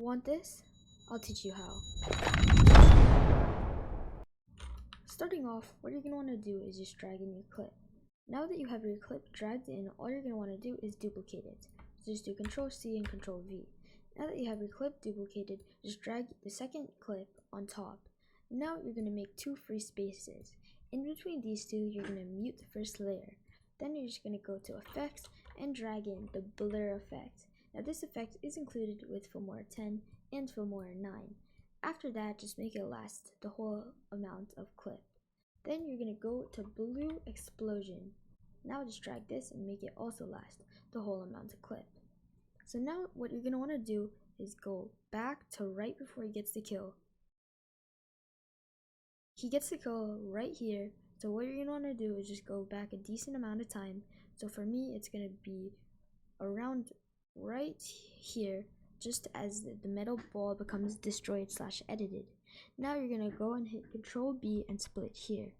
Want this? I'll teach you how. Starting off, what you're going to want to do is just drag in your clip. Now that you have your clip dragged in, all you're going to want to do is duplicate it. So just do Ctrl-C and Ctrl-V. Now that you have your clip duplicated, just drag the second clip on top. Now you're going to make two free spaces. In between these two, you're going to mute the first layer. Then you're just going to go to Effects and drag in the blur effect. Now this effect is included with filmora 10 and filmora 9. After that, just make it last the whole amount of clip. Then you're going to go to blue explosion. Now just drag this and make it also last the whole amount of clip. So now what you're going to want to do is go back to right before he gets the kill. He gets the kill right here. So what you're going to want to do is just go back a decent amount of time. So for me, it's going to be around right here, just as the metal ball becomes destroyed / edited. Now you're going to go and hit Ctrl-B and split here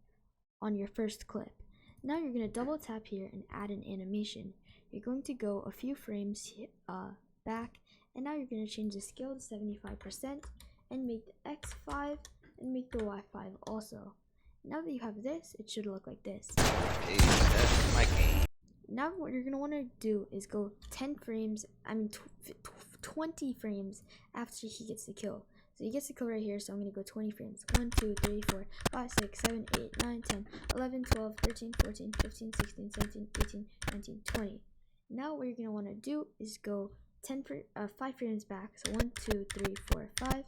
on your first clip. Now you're going to double tap here and add an animation. You're going to go a few frames back, and now you're going to change the scale to 75% and make the X 5 and make the Y 5 also. Now that you have this, it should look like this. Now what you're going to want to do is go 20 frames after he gets the kill. So he gets the kill right here, so I'm going to go 20 frames. 1, 2, 3, 4, 5, 6, 7, 8, 9, 10, 11, 12, 13, 14, 15, 16, 17, 18, 19, 20. Now what you're going to want to do is go 5 frames back. So 1, 2, 3, 4, 5.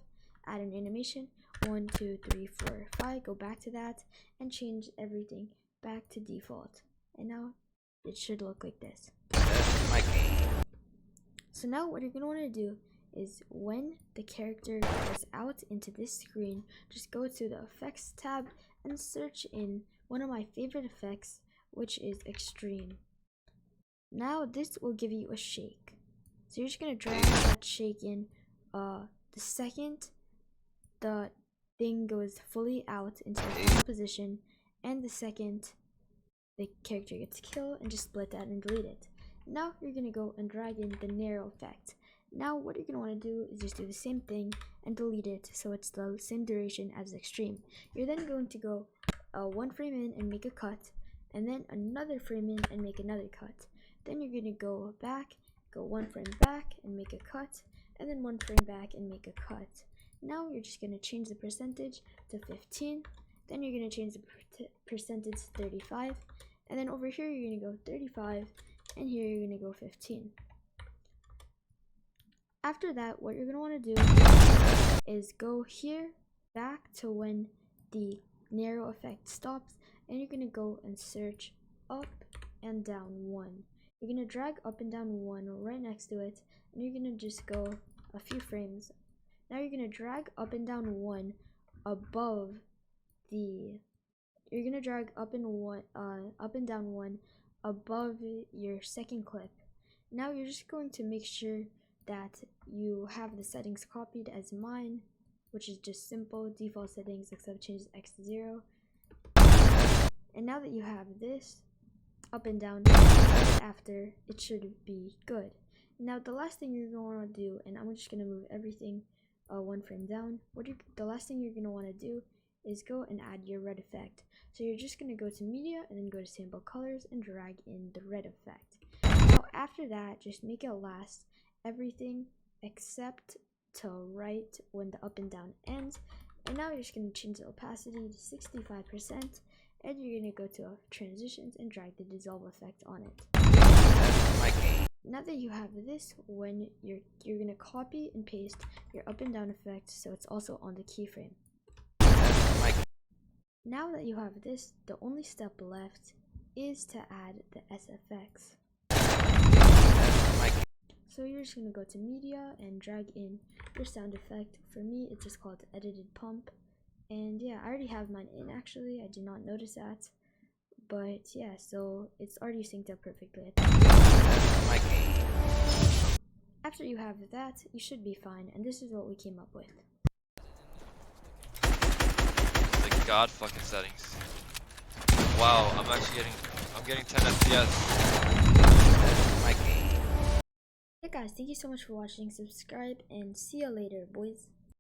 Add an animation. 1, 2, 3, 4, 5. Go back to that and change everything back to default. And now it should look like this. So now what you're going to want to do is when the character goes out into this screen, just go to the effects tab and search in one of my favorite effects, which is extreme. Now this will give you a shake. So you're just going to drag that shake in the second the thing goes fully out into the final position, and the second the character gets killed, and just split that and delete it. Now you're going to go and drag in the narrow effect. Now what you're going to want to do is just do the same thing and delete it so it's the same duration as extreme. You're then going to go 1 frame in and make a cut, and then another frame in and make another cut. Then you're going to go back, go 1 frame back and make a cut, and then 1 frame back and make a cut. Now you're just going to change the percentage to 15, then you're going to change the percentage to 35, and then over here you're going to go 35, and here you're going to go 15. After that, what you're going to want to do is go here back to when the narrow effect stops, and you're going to go and search up and down 1. You're going to drag up and down 1 right next to it, and you're going to just go a few frames. Now you're going to drag up and down 1 above the, you're going to drag up and down 1 above your second clip. Now you're just going to make sure that you have the settings copied as mine, which is just simple default settings except change X to 0. And now that you have this up and down after, it should be good. Now the last thing you're going to want to do, and I'm just going to move everything 1 frame down, the last thing you're going to want to do is go and add your red effect. So you're just going to go to media and then go to sample colors and drag in the red effect. Now after that, just make it last everything except to right when the up and down ends. And now you're just going to change the opacity to 65%, and you're going to go to transitions and drag the dissolve effect on it. Now that you have this, when you're going to copy and paste your up and down effect so it's also on the keyframe. Now that you have this, the only step left is to add the SFX. So you're just going to go to media and drag in your sound effect. For me, it's just called edited pump. And yeah, I already have mine in actually. I did not notice that. But yeah, so it's already synced up perfectly. After you have that, you should be fine. And this is what we came up with. The god fucking settings. Wow, I'm getting 10 FPS. guys, thank you so much for watching. Subscribe and see you later, boys.